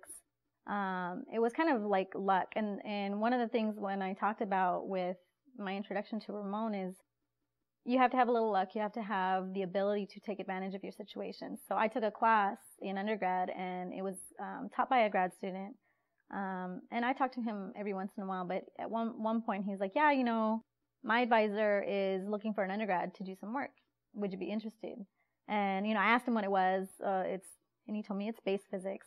physics. It was kind of like luck. And one of the things when I talked about with my introduction to Ramon is you have to have a little luck. You have to have the ability to take advantage of your situation. So I took a class in undergrad, and it was taught by a grad student. And I talked to him every once in a while, but at one point he's like, yeah, my advisor is looking for an undergrad to do some work. Would you be interested? And, I asked him what it was. And he told me it's space physics.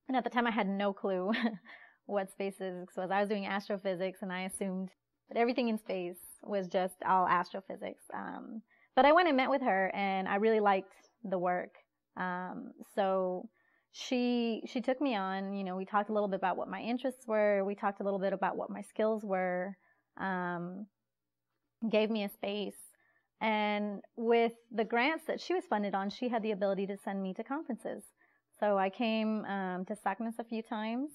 And at the time I had no clue what space physics was. I was doing astrophysics, and I assumed that everything in space was just all astrophysics. But I went and met with her, and I really liked the work. So she took me on. We talked a little bit about what my interests were. We talked a little bit about what my skills were. Gave me a space. And with the grants that she was funded on, she had the ability to send me to conferences. So I came to SACNAS a few times.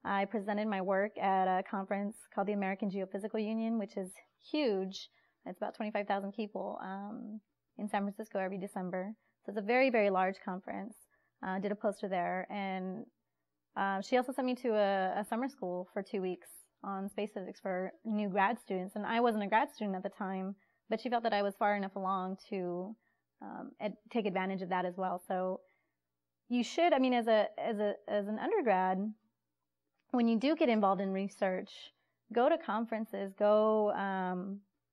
I presented my work at a conference called the American Geophysical Union, which is huge. It's about 25,000 people in San Francisco every December. So it's a very, very large conference. Did a poster there. And she also sent me to a summer school for 2 weeks on space physics for new grad students. And I wasn't a grad student at the time, but she felt that I was far enough along to take advantage of that as well. So you should, as an undergrad, when you do get involved in research, go to conferences, go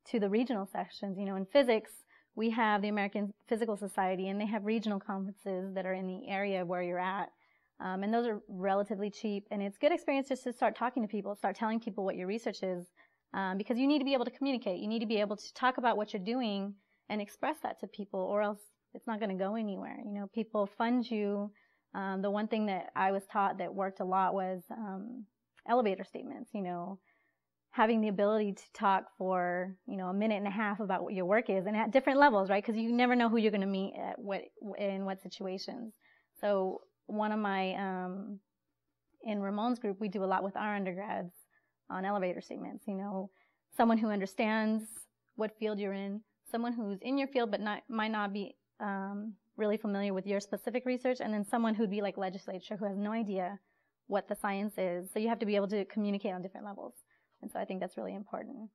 to the regional sections. In physics, we have the American Physical Society, and they have regional conferences that are in the area where you're at. And those are relatively cheap, and it's good experience just to start talking to people, start telling people what your research is, because you need to be able to communicate. You need to be able to talk about what you're doing and express that to people, or else it's not going to go anywhere. People fund you. The one thing that I was taught that worked a lot was elevator statements, having the ability to talk for, a minute and a half about what your work is, and at different levels, right? Because you never know who you're going to meet in what situations. So one of my, in Ramon's group, we do a lot with our undergrads on elevator statements, someone who understands what field you're in, someone who's in your field but might not be really familiar with your specific research, and then someone who'd be like legislature who has no idea what the science is. So you have to be able to communicate on different levels. And so I think that's really important.